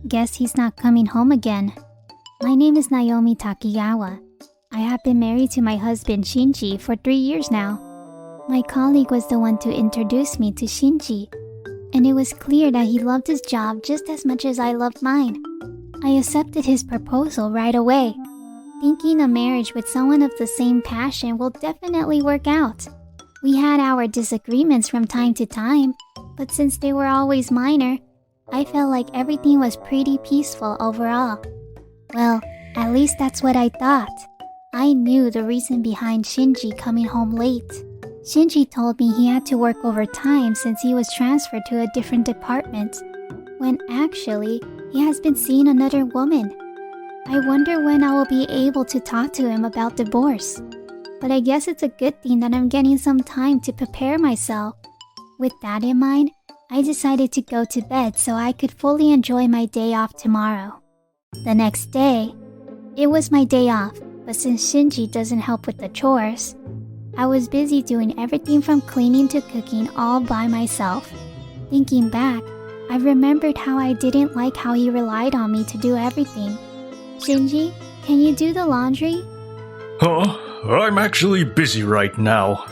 Guess he's not coming home again. My name is Naomi Takigawa. I have been married to my husband Shinji for 3 years now. My colleague was the one to introduce me to Shinji, and it was clear that he loved his job just as much as I loved mine. I accepted his proposal right away, thinking a marriage with someone of the same passion will definitely work out. We had our disagreements from time to time, but since they were always minor, I felt like everything was pretty peaceful overall. Well, at least that's what I thought. I knew the reason behind Shinji coming home late. Shinji told me he had to work overtime since he was transferred to a different department, when actually he has been seeing another woman. I wonder when I will be able to talk to him about divorce. But I guess it's a good thing that I'm getting some time to prepare myself. With that in mind, I decided to go to bed so I could fully enjoy my day off tomorrow. The next day, it was my day off, but since Shinji doesn't help with the chores, I was busy doing everything from cleaning to cooking all by myself. Thinking back, I remembered how I didn't like how he relied on me to do everything. Shinji, can you do the laundry? I'm actually busy right now.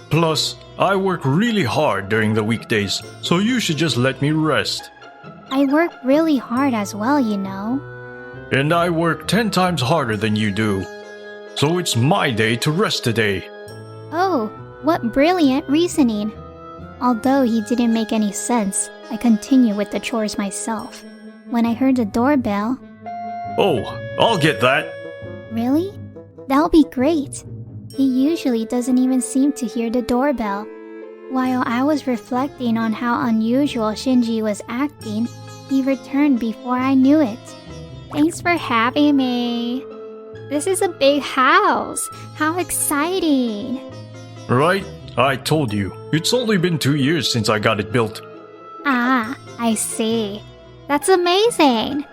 Plus, I work really hard during the weekdays, so you should just let me rest. I work really hard as well, you know. And I work 10 times harder than you do. So it's my day to rest today. Oh, what brilliant reasoning. Although he didn't make any sense, I continued with the chores myself. When I heard the doorbell... Oh, I'll get that. Really? That'll be great. He usually doesn't even seem to hear the doorbell. While I was reflecting on how unusual Shinji was acting, he returned before I knew it. Thanks for having me. This is a big house. How exciting. Right? I told you. It's only been 2 years since I got it built. Ah, I see. That's amazing.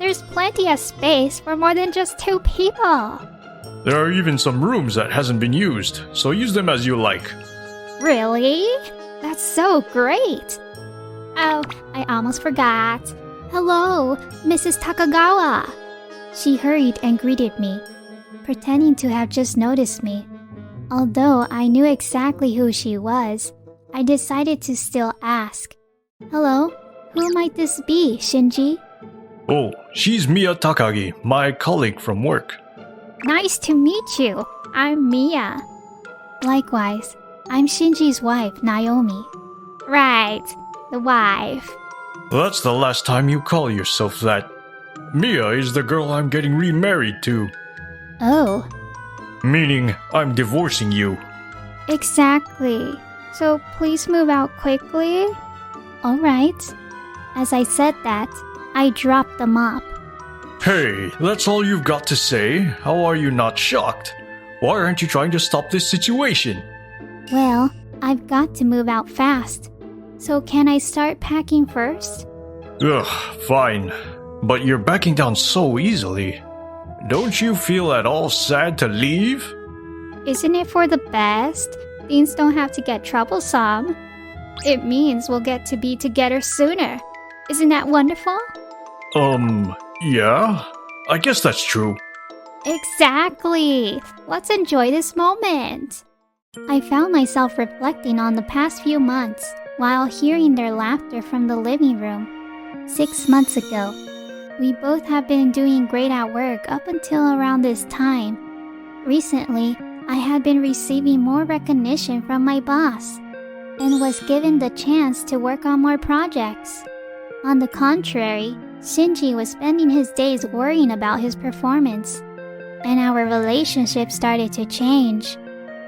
There's plenty of space for more than just 2 people. There are even some rooms that hasn't been used, so use them as you like. Really? That's so great. Oh, I almost forgot. Hello, Mrs. Takagawa. She hurried and greeted me, pretending to have just noticed me. Although I knew exactly who she was, I decided to still ask. Hello, who might this be, Shinji? Oh, she's Miya Takagi, my colleague from work. Nice to meet you. I'm Miya. Likewise, I'm Shinji's wife, Naomi. Right, the wife. That's the last time you call yourself that. Miya is the girl I'm getting remarried to. Oh. Meaning, I'm divorcing you. Exactly. So please move out quickly. Alright. As I said that, I dropped the mop. Hey, that's all you've got to say? How are you not shocked? Why aren't you trying to stop this situation? Well, I've got to move out fast. So can I start packing first? Ugh, fine. But you're backing down so easily. Don't you feel at all sad to leave? Isn't it for the best? Things don't have to get troublesome. It means we'll get to be together sooner. Isn't that wonderful? Yeah, I guess that's true. Exactly. Let's enjoy this moment. I found myself reflecting on the past few months while hearing their laughter from the living room. 6 months ago, we both have been doing great at work up until around this time. Recently, I had been receiving more recognition from my boss and was given the chance to work on more projects. On the contrary, Shinji was spending his days worrying about his performance, and our relationship started to change.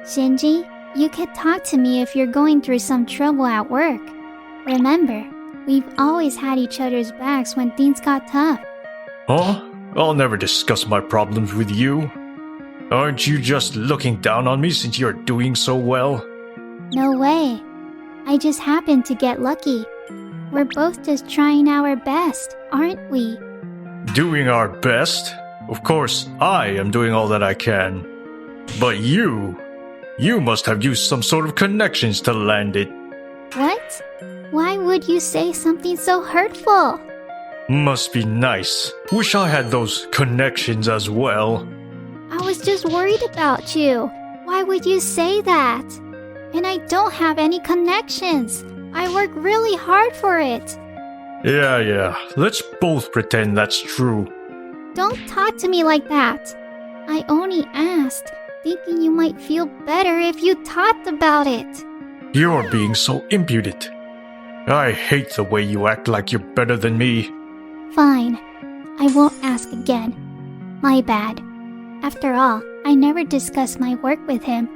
Shinji, you can talk to me if you're going through some trouble at work. Remember, we've always had each other's backs when things got tough. Huh? I'll never discuss my problems with you. Aren't you just looking down on me since you're doing so well? No way. I just happened to get lucky. We're both just trying our best, aren't we? Doing our best? Of course, I am doing all that I can. But you must have used some sort of connections to land it. What? Why would you say something so hurtful? Must be nice. Wish I had those connections as well. I was just worried about you. Why would you say that? And I don't have any connections. I work really hard for it. Yeah. Let's both pretend that's true. Don't talk to me like that. I only asked, thinking you might feel better if you talked about it. You're being so impudent. I hate the way you act like you're better than me. Fine. I won't ask again. My bad. After all, I never discussed my work with him.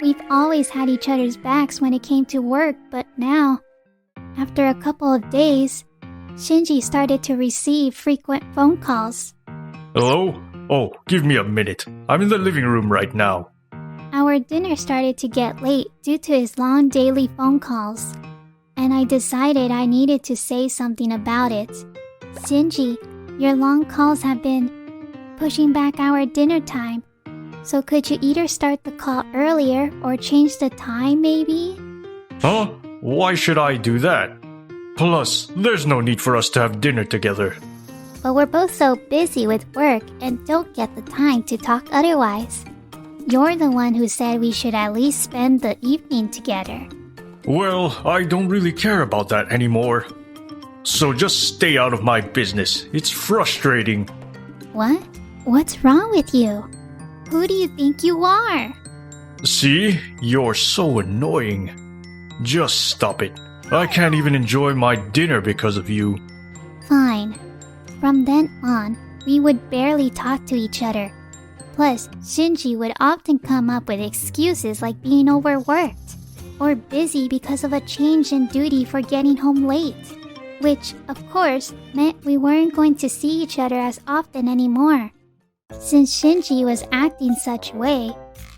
We've always had each other's backs when it came to work, but now, after a couple of days, Shinji started to receive frequent phone calls. Hello? Oh, give me a minute. I'm in the living room right now. Our dinner started to get late due to his long daily phone calls, and I decided I needed to say something about it. Shinji, your long calls have been pushing back our dinner time, so could you either start the call earlier or change the time maybe? Huh? Why should I do that? Plus, there's no need for us to have dinner together. But we're both so busy with work and don't get the time to talk otherwise. You're the one who said we should at least spend the evening together. Well, I don't really care about that anymore. So just stay out of my business. It's frustrating. What? What's wrong with you? Who do you think you are? See? You're so annoying. Just stop it. I can't even enjoy my dinner because of you. Fine. From then on, we would barely talk to each other. Plus, Shinji would often come up with excuses like being overworked or busy because of a change in duty for getting home late, which, of course, meant we weren't going to see each other as often anymore. Since Shinji was acting such way,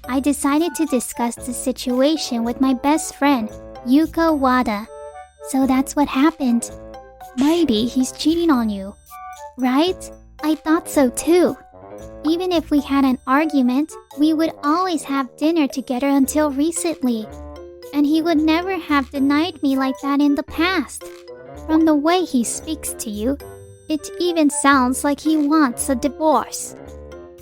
I decided to discuss the situation with my best friend, Yuko Wada. So that's what happened. Maybe he's cheating on you. Right? I thought so too. Even if we had an argument, we would always have dinner together until recently. And he would never have denied me like that in the past. From the way he speaks to you, it even sounds like he wants a divorce.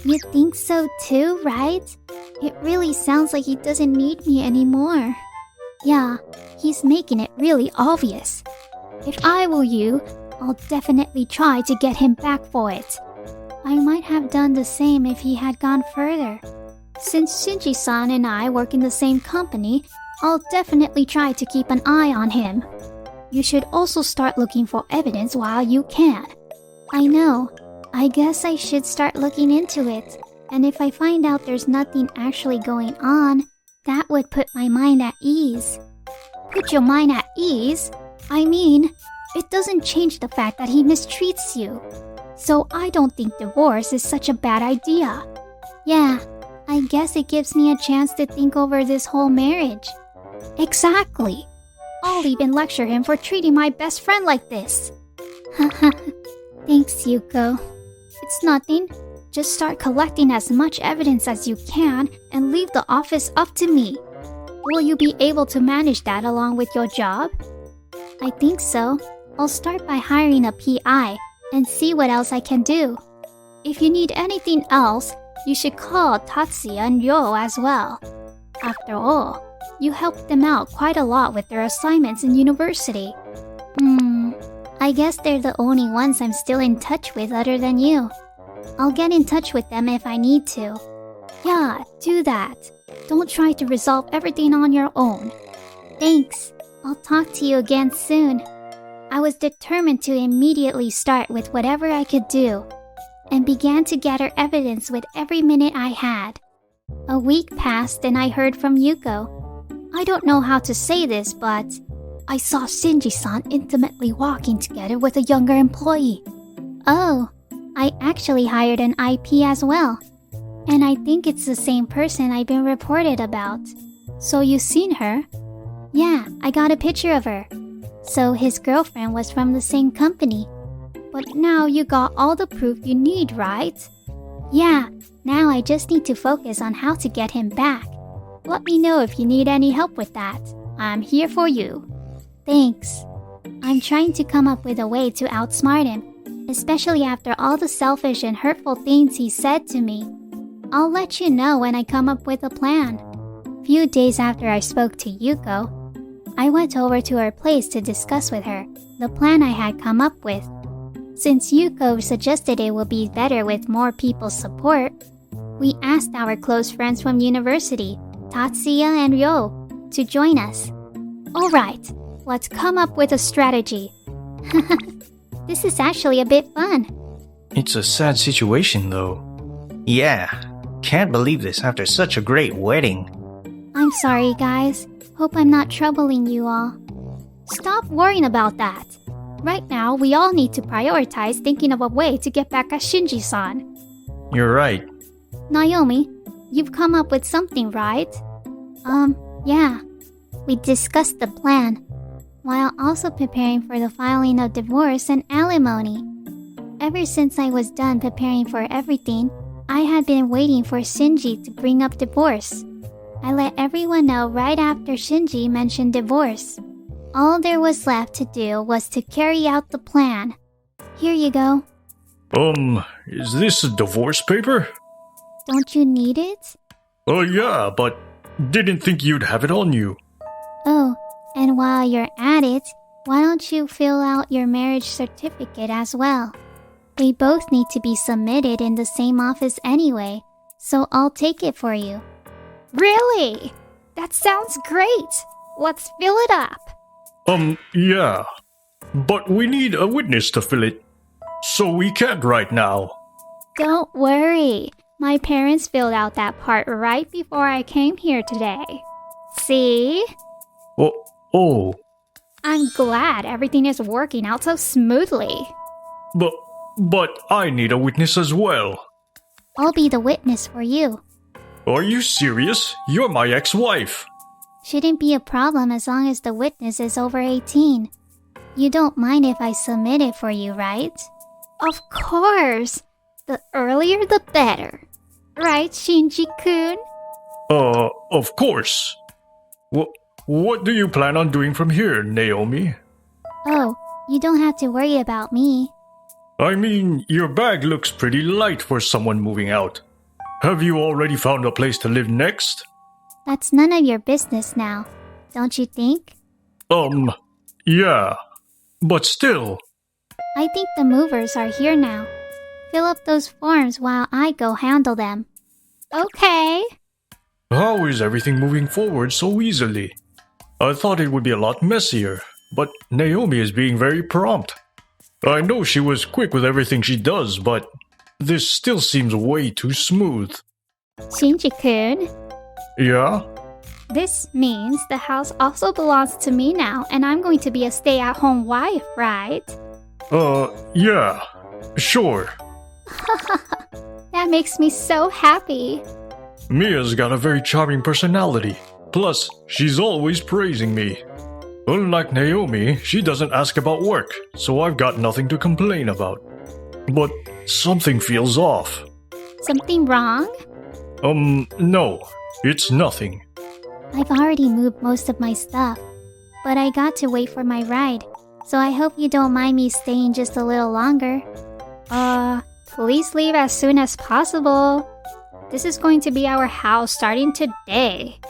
You think so too, right? It really sounds like he doesn't need me anymore. Yeah, he's making it really obvious. If I were you, I'll definitely try to get him back for it. I might have done the same if he had gone further. Since Shinji-san and I work in the same company, I'll definitely try to keep an eye on him. You should also start looking for evidence while you can. I know. I guess I should start looking into it. And if I find out there's nothing actually going on, that would put my mind at ease. Put your mind at ease? I mean, it doesn't change the fact that he mistreats you. So I don't think divorce is such a bad idea. Yeah, I guess it gives me a chance to think over this whole marriage. Exactly. I'll even lecture him for treating my best friend like this. Haha. Thanks, Yuko. It's nothing. Just start collecting as much evidence as you can and leave the office up to me. Will you be able to manage that along with your job? I think so. I'll start by hiring a PI and see what else I can do. If you need anything else, you should call Tatsuya and Ryo as well. After all, you helped them out quite a lot with their assignments in university. I guess they're the only ones I'm still in touch with other than you. I'll get in touch with them if I need to. Yeah, do that. Don't try to resolve everything on your own. Thanks. I'll talk to you again soon. I was determined to immediately start with whatever I could do, and began to gather evidence with every minute I had. A week passed and I heard from Yuko. I don't know how to say this, but I saw Shinji-san intimately walking together with a younger employee. Oh, I actually hired an IP as well. And I think it's the same person I've been reported about. So you've seen her? Yeah, I got a picture of her. So his girlfriend was from the same company. But now you got all the proof you need, right? Yeah, now I just need to focus on how to get him back. Let me know if you need any help with that. I'm here for you. Thanks. I'm trying to come up with a way to outsmart him, especially after all the selfish and hurtful things he said to me. I'll let you know when I come up with a plan. Few days after I spoke to Yuko, I went over to her place to discuss with her the plan I had come up with. Since Yuko suggested it would be better with more people's support, we asked our close friends from university, Tatsuya and Ryo, to join us. Alright, let's come up with a strategy. This is actually a bit fun. It's a sad situation, though. Yeah, can't believe this after such a great wedding. I'm sorry, guys. Hope I'm not troubling you all. Stop worrying about that. Right now, we all need to prioritize thinking of a way to get back at Shinji-san. You're right. Naomi, you've come up with something, right? Yeah. We discussed the plan, while also preparing for the filing of divorce and alimony. Ever since I was done preparing for everything, I had been waiting for Shinji to bring up divorce. I let everyone know right after Shinji mentioned divorce. All there was left to do was to carry out the plan. Here you go. Is this a divorce paper? Don't you need it? Oh, yeah, but didn't think you'd have it on you. Oh, and while you're at it, why don't you fill out your marriage certificate as well? They both need to be submitted in the same office anyway, so I'll take it for you. Really? That sounds great! Let's fill it up! Yeah. But we need a witness to fill it. So we can't right now. Don't worry. My parents filled out that part right before I came here today. See? Oh. I'm glad everything is working out so smoothly. But I need a witness as well. I'll be the witness for you. Are you serious? You're my ex-wife. Shouldn't be a problem as long as the witness is over 18. You don't mind if I submit it for you, right? Of course! The earlier the better. Right, Shinji-kun? Of course. What do you plan on doing from here, Naomi? Oh, you don't have to worry about me. I mean, your bag looks pretty light for someone moving out. Have you already found a place to live next? That's none of your business now, don't you think? Yeah. But still. I think the movers are here now. Fill up those forms while I go handle them. Okay. How is everything moving forward so easily? I thought it would be a lot messier, but Naomi is being very prompt. I know she was quick with everything she does, but this still seems way too smooth. Shinji-kun? Yeah? This means the house also belongs to me now, and I'm going to be a stay-at-home wife, right? Yeah. Sure. That makes me so happy. Miya's got a very charming personality. Plus, she's always praising me. Unlike Naomi, she doesn't ask about work, so I've got nothing to complain about. But something feels off. Something wrong? No. It's nothing. I've already moved most of my stuff, but I got to wait for my ride, so I hope you don't mind me staying just a little longer. Please leave as soon as possible. This is going to be our house starting today.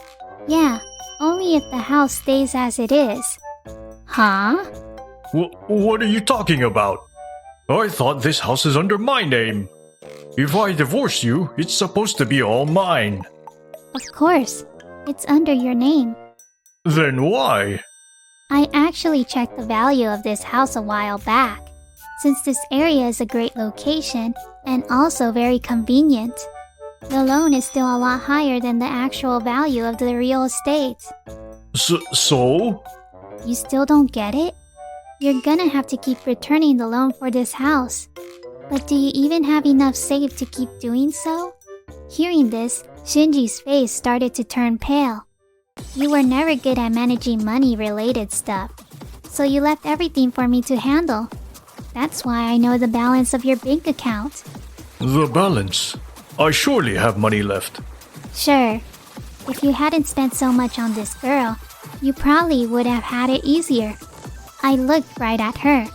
Yeah, only if the house stays as it is. Huh? What are you talking about? I thought this house is under my name. If I divorce you, it's supposed to be all mine. Of course. It's under your name. Then why? I actually checked the value of this house a while back, since this area is a great location and also very convenient. The loan is still a lot higher than the actual value of the real estate. So? You still don't get it? You're gonna have to keep returning the loan for this house. But do you even have enough saved to keep doing so? Hearing this, Shinji's face started to turn pale. You were never good at managing money-related stuff, so you left everything for me to handle. That's why I know the balance of your bank account. The balance? I surely have money left. Sure. If you hadn't spent so much on this girl, you probably would have had it easier. I looked right at her.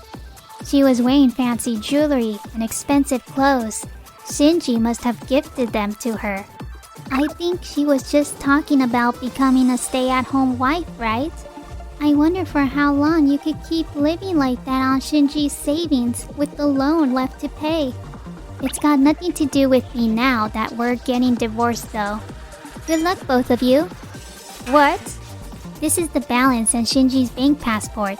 She was wearing fancy jewelry and expensive clothes. Shinji must have gifted them to her. I think she was just talking about becoming a stay-at-home wife, right? I wonder for how long you could keep living like that on Shinji's savings with the loan left to pay. It's got nothing to do with me now that we're getting divorced though. Good luck, both of you. What? This is the balance and Shinji's bank passport.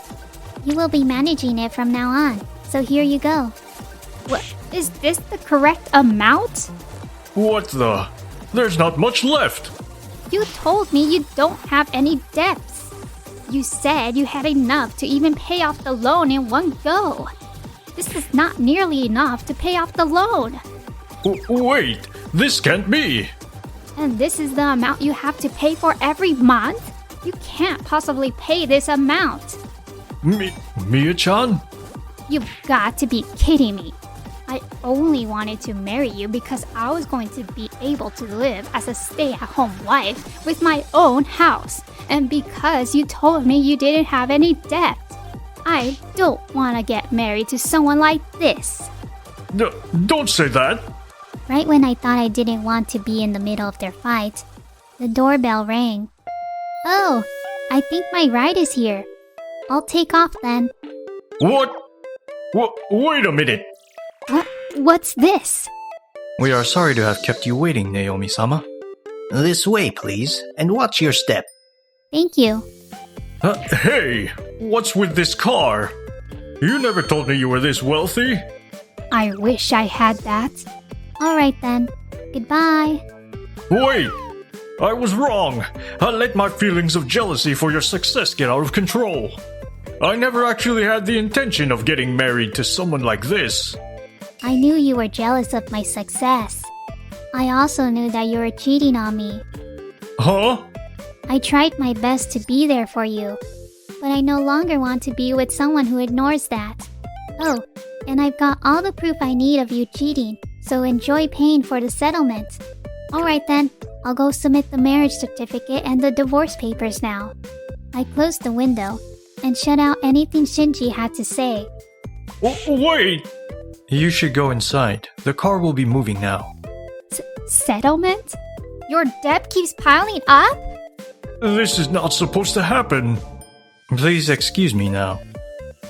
You will be managing it from now on, so here you go. What? Is this the correct amount? What the? There's not much left. You told me you don't have any debts. You said you had enough to even pay off the loan in one go. This is not nearly enough to pay off the loan. Wait, this can't be. And this is the amount you have to pay for every month? You can't possibly pay this amount. Miya-chan? You've got to be kidding me. I only wanted to marry you because I was going to be able to live as a stay-at-home wife with my own house, and because you told me you didn't have any debt. I don't want to get married to someone like this. Don't say that. Right when I thought I didn't want to be in the middle of their fight, the doorbell rang. Oh, I think my ride is here. I'll take off then. What? Wait a minute. What's this? We are sorry to have kept you waiting, Naomi-sama. This way, please, and watch your step. Thank you. Hey, what's with this car? You never told me you were this wealthy. I wish I had that. Alright then. Goodbye. Wait, I was wrong. I let my feelings of jealousy for your success get out of control. I never actually had the intention of getting married to someone like this. I knew you were jealous of my success. I also knew that you were cheating on me. Huh? I tried my best to be there for you, but I no longer want to be with someone who ignores that. Oh, and I've got all the proof I need of you cheating, so enjoy paying for the settlement. Alright then, I'll go submit the marriage certificate and the divorce papers now. I closed the window and shut out anything Shinji had to say. Wait! You should go inside. The car will be moving now. Settlement? Your debt keeps piling up? This is not supposed to happen. Please excuse me now.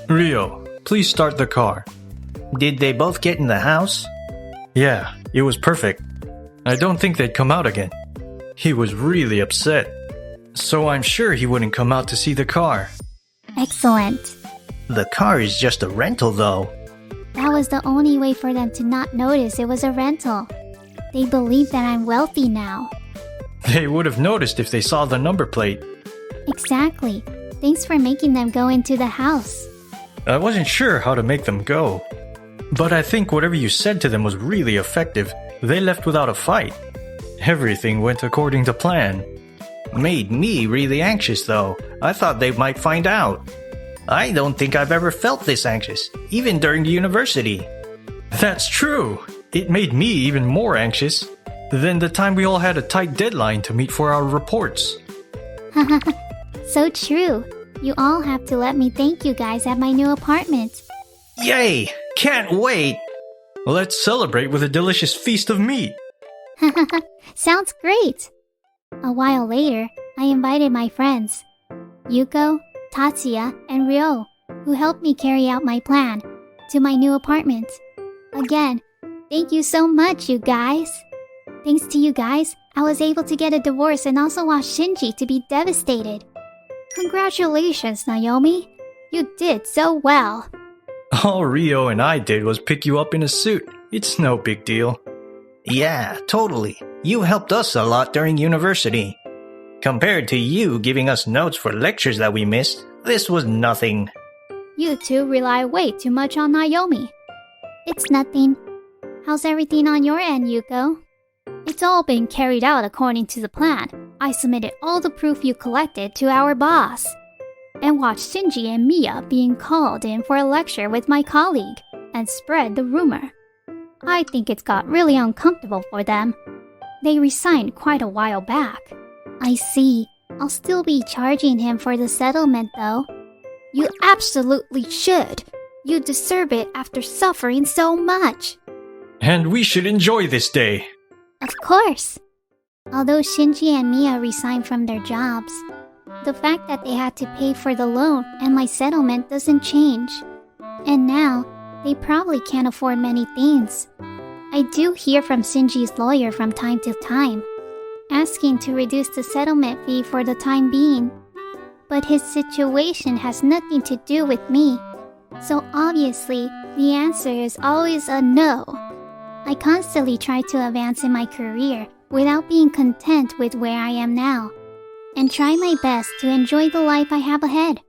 Rio, please start the car. Did they both get in the house? Yeah, it was perfect. I don't think they'd come out again. He was really upset. So I'm sure he wouldn't come out to see the car. Excellent. The car is just a rental, though. That was the only way for them to not notice it was a rental. They believe that I'm wealthy now. They would have noticed if they saw the number plate. Exactly. Thanks for making them go into the house. I wasn't sure how to make them go. But I think whatever you said to them was really effective. They left without a fight. Everything went according to plan. Made me really anxious, though. I thought they might find out. I don't think I've ever felt this anxious, even during university. That's true. It made me even more anxious. Then the time we all had a tight deadline to meet for our reports. So true. You all have to let me thank you guys at my new apartment. Yay! Can't wait! Let's celebrate with a delicious feast of meat. Sounds great. A while later, I invited my friends, Yuko, Tatsuya, and Ryo, who helped me carry out my plan, to my new apartment. Again, thank you so much, you guys. Thanks to you guys, I was able to get a divorce and also watch Shinji to be devastated. Congratulations, Naomi. You did so well. All Rio and I did was pick you up in a suit. It's no big deal. Yeah, totally. You helped us a lot during university. Compared to you giving us notes for lectures that we missed, this was nothing. You two rely way too much on Naomi. It's nothing. How's everything on your end, Yuko? It's all been carried out according to the plan. I submitted all the proof you collected to our boss. And watched Shinji and Miya being called in for a lecture with my colleague, and spread the rumor. I think it's got really uncomfortable for them. They resigned quite a while back. I see. I'll still be charging him for the settlement, though. You absolutely should. You deserve it after suffering so much. And we should enjoy this day. Of course. Although Shinji and Miya resigned from their jobs, the fact that they had to pay for the loan and my settlement doesn't change. And now, they probably can't afford many things. I do hear from Shinji's lawyer from time to time, asking to reduce the settlement fee for the time being. But his situation has nothing to do with me, so obviously, the answer is always a no. I constantly try to advance in my career without being content with where I am now, and try my best to enjoy the life I have ahead.